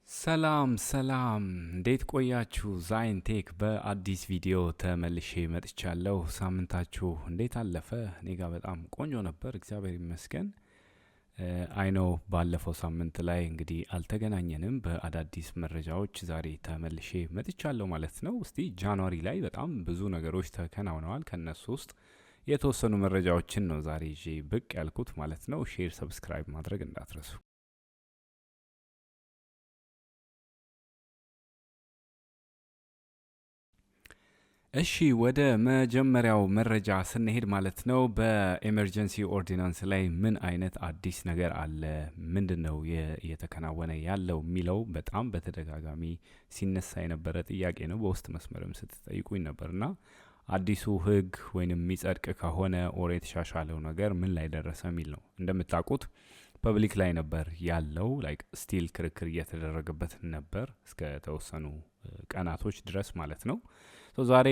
ሰላም ሰላም እንዴት ቆያችሁ? ዛይንቴክ በአዲስ ቪዲዮ ተመልሼ መጥቻለሁ። ሳምንታችሁ እንዴት አለፈ? እኔ ጋር በጣም ቆንጆ ነበር፣ እግዚአብሔር ይመስገን። አይኖ ባለፈው ሳምንት ላይ እንግዲህ አልተገናኘንም በአዳዲስ መረጃዎች። ዛሬ ተመልሼ መጥቻለሁ ማለት ነው። እስቲ ጃንዋሪ ላይ በጣም ብዙ ነገሮች ተከናውነዋል። ከነሱ ውስጥ የተወሰኑ መረጃዎችን ነው ዛሬ ይዤ ብቅ ያልኩት ማለት ነው። ሼር፣ ሰብስክራይብ ማድረግ እንዳትረሱ። እሺ ወደ መጀመሪያው መረጃ ስንሄድ ማለት ነው በኤመርጀንሲ ኦርዲናንስ ላይ ምን አይነት አዲስ ነገር አለ፣ ምንድነው እየተከናወነ ያለው የሚለው በጣም በተደጋጋሚ ሲነሳ የነበረ ጥያቄ ነው። በውስጥ መስመርም ስትጠይቁኝ ነበርና አዲሱ ህግ ወይንም የሚጸድቅ ከሆነ ኦር የተሻሻለው ነገር ምን ላይ ደረሰ የሚል ነው። እንደምታውቁት ፐብሊክ ላይ ነበር ያለው፣ ላይክ ስቲል ክርክር እየተደረገበት ነበር እስከ ተወሰኑ ቀናቶች ድረስ ማለት ነው። ዛሬ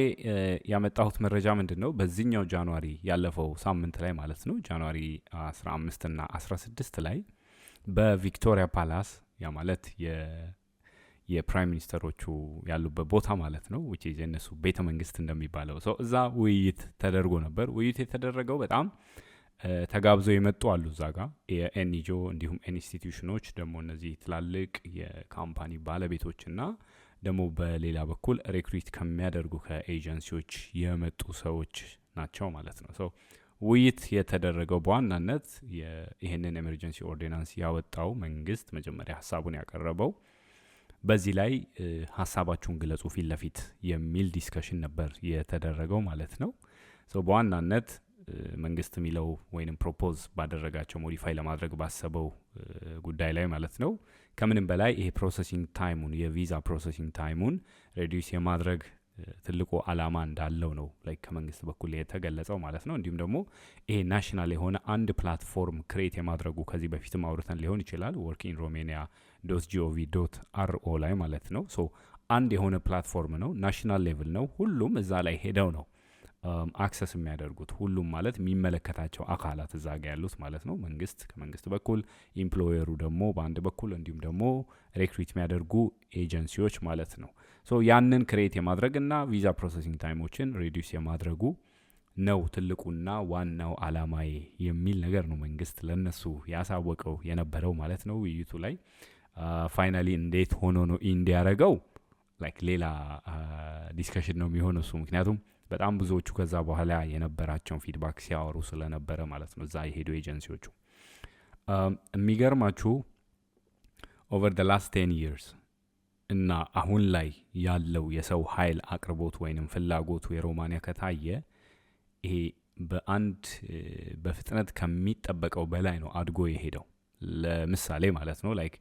ያመጣሁት መረጃ ምንድን ነው? በዚህኛው ጃንዋሪ ያለፈው ሳምንት ላይ ማለት ነው ጃንዋሪ 15 እና 16 ላይ በቪክቶሪያ ፓላስ ያ ማለት የፕራይም ሚኒስተሮቹ ያሉበት ቦታ ማለት ነው which is የነሱ ቤተ መንግስት እንደሚባለው እዛ ውይይት ተደርጎ ነበር። ውይይት የተደረገው በጣም ተጋብዘው የመጡ አሉ እዛ ጋር የኤንጂኦ እንዲሁም ኢንስቲትዩሽኖች ደግሞ እነዚህ ትላልቅ የካምፓኒ ባለቤቶችና ደግሞ በሌላ በኩል ሪክሩት ከሚያደርጉ ከኤጀንሲዎች የመጡ ሰዎች ናቸው ማለት ነው። ውይይት የተደረገው በዋናነት ይህንን ኤመርጀንሲ ኦርዲናንስ ያወጣው መንግስት መጀመሪያ ሀሳቡን ያቀረበው በዚህ ላይ ሀሳባችሁን ግለጹ ፊት ለፊት የሚል ዲስከሽን ነበር የተደረገው ማለት ነው። በዋናነት መንግስት የሚለው ወይንም ፕሮፖዝ ባደረጋቸው ሞዲፋይ ለማድረግ ባሰበው ጉዳይ ላይ ማለት ነው ከምንም በላይ ይሄ ፕሮሰሲንግ ታይሙን የቪዛ ፕሮሰሲንግ ታይሙን ሬዲዩስ የማድረግ ትልቁ አላማ እንዳለው ነው ላይክ ከመንግስት በኩል የተገለጸው ማለት ነው። እንዲሁም ደግሞ ይሄ ናሽናል የሆነ አንድ ፕላትፎርም ክሬት የማድረጉ ከዚህ በፊትም አውርተን ሊሆን ይችላል workinromania.go.ro ላይ ማለት ነው። አንድ የሆነ ፕላትፎርም ነው፣ ናሽናል ሌቭል ነው፣ ሁሉም እዛ ላይ ሄደው ነው አክሰስ የሚያደርጉት። ሁሉም ማለት የሚመለከታቸው አካላት እዛ ጋ ያሉት ማለት ነው። መንግስት ከመንግስት በኩል ኢምፕሎየሩ ደግሞ በአንድ በኩል እንዲሁም ደግሞ ሬክሩት የሚያደርጉ ኤጀንሲዎች ማለት ነው። ያንን ክሬት የማድረግና ቪዛ ፕሮሰሲንግ ታይሞችን ሬዲዩስ የማድረጉ ነው ትልቁና ዋናው አላማዬ የሚል ነገር ነው መንግስት ለነሱ ያሳወቀው የነበረው ማለት ነው። ውይይቱ ላይ ፋይናሊ እንዴት ሆኖ ነው እንዲያረገው ላይክ ሌላ ዲስከሽን ነው የሚሆነው እሱ። ምክንያቱም በጣም ብዙዎቹ ከዛ በኋላ የነበራቸውን ፊድባክ ሲያወሩ ስለነበረ ማለት ነው እዛ የሄዱ ኤጀንሲዎቹ። የሚገርማችሁ ኦቨር ደ ላስት 10 years እና አሁን ላይ ያለው የሰው ኃይል አቅርቦት ወይንም ፍላጎቱ የሮማኒያ ከታየ ይሄ በፍጥነት ከሚጠበቀው በላይ ነው አድጎ የሄደው። ለምሳሌ ማለት ነው ላይክ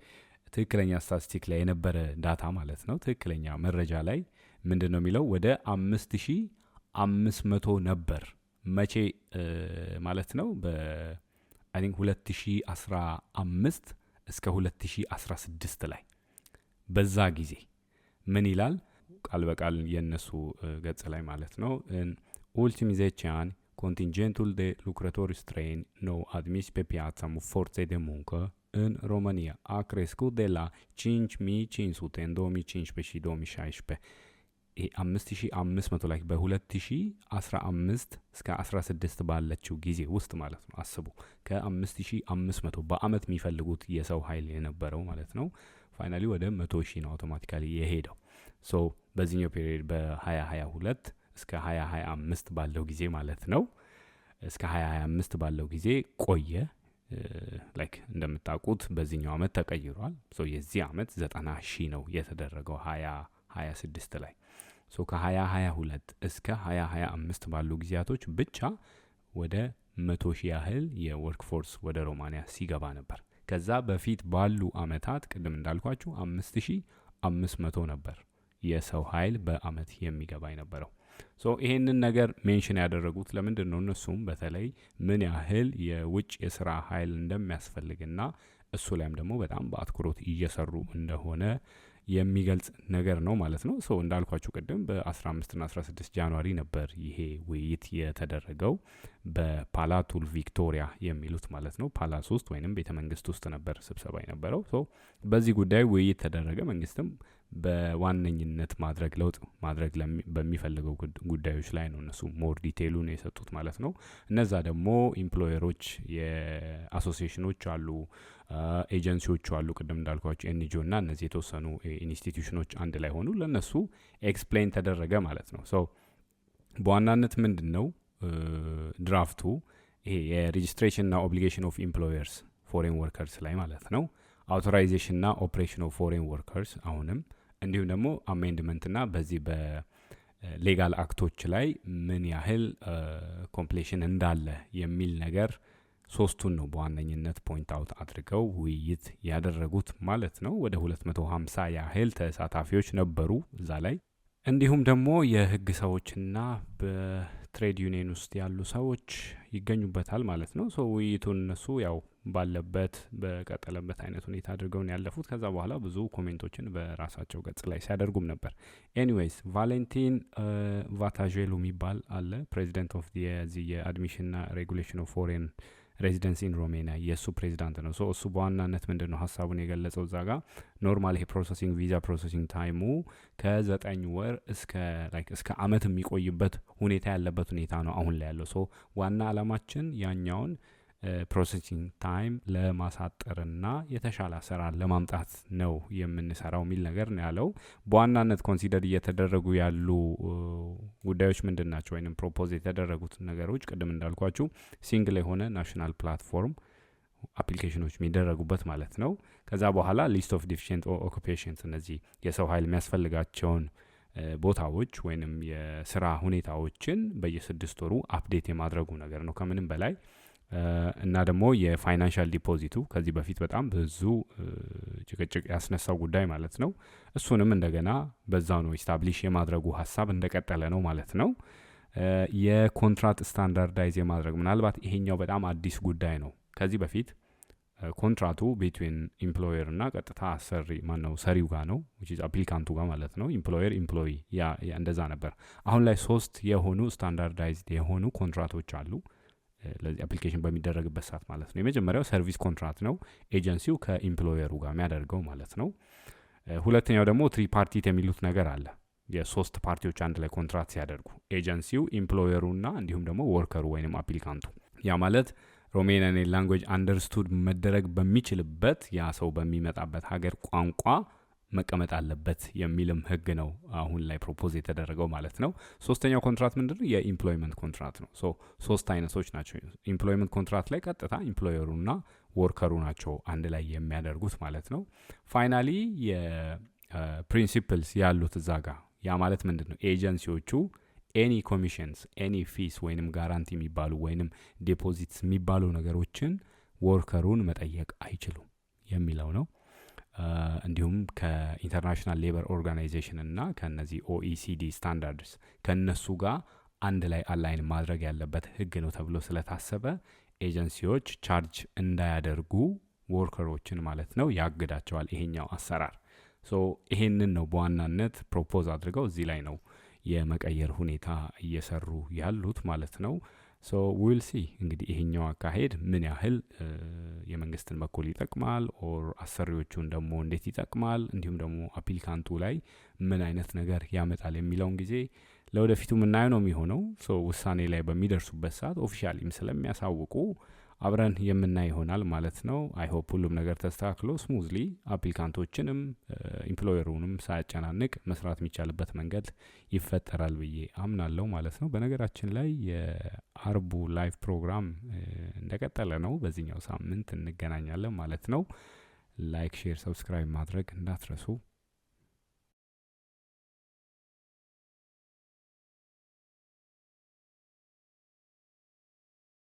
ትክክለኛ ስታቲስቲክ ላይ የነበረ ዳታ ማለት ነው ትክክለኛ መረጃ ላይ ምንድን ነው የሚለው ወደ 5500 ነበር መቼ ማለት ነው I think 2015 እስከ 2016 ላይ በዛ ጊዜ ምን ይላል ቃል በቃል የነሱ ገጽ ላይ ማለት ነው ultimization contingentul de lucrători străini nou admis pe piața forței de muncă în România a crescut de la 5500 în 2015 și 2016 5500 ላይ በ2015 እስከ 16 ባለችው ጊዜ ውስጥ ማለት ነው። አስቡ ከ5500 በአመት የሚፈልጉት የሰው ኃይል የነበረው ማለት ነው ፋይናሊ ወደ 100,000 ነው አውቶማቲካሊ የሄደው። በዚህኛው ፔሪድ በ2022 እስከ 2025 ባለው ጊዜ ማለት ነው እስከ 2025 ባለው ጊዜ ቆየ። ላይክ እንደምታውቁት በዚህኛው አመት ተቀይሯል። የዚህ አመት 90,000 ነው የተደረገው 2026 ላይ። ከ2022 እስከ 2025 ባሉ ጊዜያቶች ብቻ ወደ 100,000 ያህል የወርክ ፎርስ ወደ ሮማኒያ ሲገባ ነበር። ከዛ በፊት ባሉ አመታት ቅድም እንዳልኳችሁ 5500 ነበር የሰው ኃይል በአመት የሚገባ የነበረው። ይሄንን ነገር ሜንሽን ያደረጉት ለምንድን ነው? እነሱም በተለይ ምን ያህል የውጭ የስራ ኃይል እንደሚያስፈልግና እሱ ላይም ደግሞ በጣም በአትኩሮት እየሰሩ እንደሆነ የሚገልጽ ነገር ነው ማለት ነው። እንዳልኳችሁ ቅድም በ15 እና 16 ጃንዋሪ ነበር ይሄ ውይይት የተደረገው በፓላቱል ቪክቶሪያ የሚሉት ማለት ነው ፓላስ ውስጥ ወይንም ቤተ መንግስት ውስጥ ነበር ስብሰባ የነበረው። ሶ በዚህ ጉዳይ ውይይት ተደረገ። መንግስትም በዋነኝነት ለውጥ ማድረግ በሚፈልገው ጉዳዮች ላይ ነው እነሱ ሞር ዲቴይሉን የሰጡት ማለት ነው። እነዛ ደግሞ ኢምፕሎየሮች የአሶሲዬሽኖች አሉ፣ ኤጀንሲዎች አሉ፣ ቅድም እንዳልኳቸው ኤንጂኦ እና እነዚህ የተወሰኑ ኢንስቲትዩሽኖች አንድ ላይ ሆኑ ለነሱ ኤክስፕሌን ተደረገ ማለት ነው። ሶ በዋናነት ምንድን ነው ድራፍቱ ይሄ የሬጂስትሬሽን ና ኦብሊጌሽን ኦፍ ኢምፕሎየርስ ፎሬን ወርከርስ ላይ ማለት ነው፣ አውቶራይዜሽን ና ኦፕሬሽን ኦፍ ፎሬን ወርከርስ አሁንም እንዲሁም ደግሞ አሜንድመንት ና በዚህ በሌጋል አክቶች ላይ ምን ያህል ኮምፕሌሽን እንዳለ የሚል ነገር ሶስቱን ነው በዋነኝነት ፖይንት አውት አድርገው ውይይት ያደረጉት ማለት ነው። ወደ 250 ያህል ተሳታፊዎች ነበሩ እዛ ላይ። እንዲሁም ደግሞ የህግ ሰዎችና በትሬድ ዩኒየን ውስጥ ያሉ ሰዎች ይገኙበታል ማለት ነው። ሶ ውይይቱን እነሱ ያው ባለበት በቀጠለበት አይነት ሁኔታ አድርገውን ያለፉት። ከዛ በኋላ ብዙ ኮሜንቶችን በራሳቸው ገጽ ላይ ሲያደርጉም ነበር። ኤኒዌይስ ቫሌንቲን ቫታዤሉ የሚባል አለ፣ ፕሬዚደንት ኦፍ የአድሚሽን ና ሬጉሌሽን ኦፍ ፎሬን ሬዚደንሲ ኢን ሮሜኒያ የእሱ ፕሬዚዳንት ነው። እሱ በዋናነት ምንድን ነው ሀሳቡን የገለጸው እዛ ጋ ኖርማል ይሄ ፕሮሰሲንግ ቪዛ ፕሮሰሲንግ ታይሙ ከ9 ወር እስከ አመት የሚቆይበት ሁኔታ ያለበት ሁኔታ ነው አሁን ላይ ያለው። ሶ ዋና አላማችን ያኛውን ፕሮሰሲንግ ታይም ለማሳጠርና የተሻለ አሰራር ለማምጣት ነው የምንሰራው የሚል ነገር ነው ያለው። በዋናነት ኮንሲደር እየተደረጉ ያሉ ጉዳዮች ምንድን ናቸው ወይም ፕሮፖዝ የተደረጉት ነገሮች ቅድም እንዳልኳችሁ ሲንግል የሆነ ናሽናል ፕላትፎርም አፕሊኬሽኖች የሚደረጉበት ማለት ነው። ከዛ በኋላ ሊስት ኦፍ ዲፊሽንት ኦኩፔሽንስ እነዚህ የሰው ኃይል የሚያስፈልጋቸውን ቦታዎች ወይንም የስራ ሁኔታዎችን በየ6 ወሩ አፕዴት የማድረጉ ነገር ነው ከምንም በላይ። እና ደግሞ የፋይናንሻል ዲፖዚቱ ከዚህ በፊት በጣም ብዙ ጭቅጭቅ ያስነሳው ጉዳይ ማለት ነው። እሱንም እንደገና በዛው ነው ኢስታብሊሽ የማድረጉ ሀሳብ እንደቀጠለ ነው ማለት ነው። የኮንትራት ስታንዳርዳይዝ የማድረግ ምናልባት ይሄኛው በጣም አዲስ ጉዳይ ነው። ከዚህ በፊት ኮንትራቱ ቢትዊን ኢምፕሎየር እና ቀጥታ ሰሪው ጋር ነው አፕሊካንቱ ጋር ማለት ነው። ኢምፕሎየር ኢምፕሎይ ያ እንደዛ ነበር። አሁን ላይ 3 የሆኑ ስታንዳርዳይዝድ የሆኑ ኮንትራቶች አሉ ለዚህ አፕሊኬሽን በሚደረግበት ሰዓት ማለት ነው። የመጀመሪያው ሰርቪስ ኮንትራክት ነው፣ ኤጀንሲው ከኢምፕሎየሩ ጋር የሚያደርገው ማለት ነው። ሁለተኛው ደግሞ ትሪፓርቲት የሚሉት ነገር አለ፣ የ3 ፓርቲዎች አንድ ላይ ኮንትራክት ሲያደርጉ ኤጀንሲው፣ ኢምፕሎየሩና እንዲሁም ደግሞ ወርከሩ ወይንም አፕሊካንቱ። ያ ማለት ሮሜኒያን ላንጉዌጅ አንደርስቱድ መደረግ በሚችልበት ያ ሰው በሚመጣበት ሀገር ቋንቋ መቀመጥ አለበት የሚልም ህግ ነው አሁን ላይ ፕሮፖዝ የተደረገው ማለት ነው። ሶስተኛው ኮንትራት ምንድነው? የኢምፕሎይመንት ኮንትራት ነው። ሶ 3 አይነቶች ናቸው። ኢምፕሎይመንት ኮንትራት ላይ ቀጥታ ኢምፕሎየሩና ወርከሩ ናቸው አንድ ላይ የሚያደርጉት ማለት ነው። ፋይናሊ የፕሪንሲፕልስ ያሉት እዛ ጋር ያ ማለት ምንድነው? ኤጀንሲዎቹ ኤኒ ኮሚሽንስ ኤኒ ፊስ ወይንም ጋራንቲ የሚባሉ ወይንም ዲፖዚትስ የሚባሉ ነገሮችን ወርከሩን መጠየቅ አይችሉም የሚለው ነው። እንዲሁም ከኢንተርናሽናል ሌበር ኦርጋናይዜሽን እና ከነዚህ ኦኢሲዲ ስታንዳርድስ ከነሱ ጋር አንድ ላይ አላይን ማድረግ ያለበት ህግ ነው ተብሎ ስለታሰበ ኤጀንሲዎች ቻርጅ እንዳያደርጉ ወርከሮችን ማለት ነው ያግዳቸዋል ይሄኛው አሰራር። ሶ ይሄንን ነው በዋናነት ፕሮፖዝ አድርገው እዚህ ላይ ነው የመቀየር ሁኔታ እየሰሩ ያሉት ማለት ነው። ሶ ዊል ሲ እንግዲህ ይሄኛው አካሄድ ምን ያህል የመንግስትን በኩል ይጠቅማል ኦር አሰሪዎቹን ደግሞ እንዴት ይጠቅማል እንዲሁም ደግሞ አፕሊካንቱ ላይ ምን አይነት ነገር ያመጣል የሚለውን ጊዜ ለወደፊቱ ምናየው ነው የሚሆነው። ሶ ውሳኔ ላይ በሚደርሱበት ሰዓት ኦፊሻሊም ስለሚያሳውቁ አብረን የምናይ ይሆናል ማለት ነው። አይ ሆፕ ሁሉም ነገር ተስተካክሎ ስሙዝሊ አፕሊካንቶችንም ኢምፕሎየሩንም ሳያጨናንቅ መስራት የሚቻልበት መንገድ ይፈጠራል ብዬ አምናለሁ ማለት ነው። በነገራችን ላይ የአርቡ ላይቭ ፕሮግራም እንደቀጠለ ነው። በዚህኛው ሳምንት እንገናኛለን ማለት ነው። ላይክ፣ ሼር፣ ሰብስክራይብ ማድረግ እንዳትረሱ።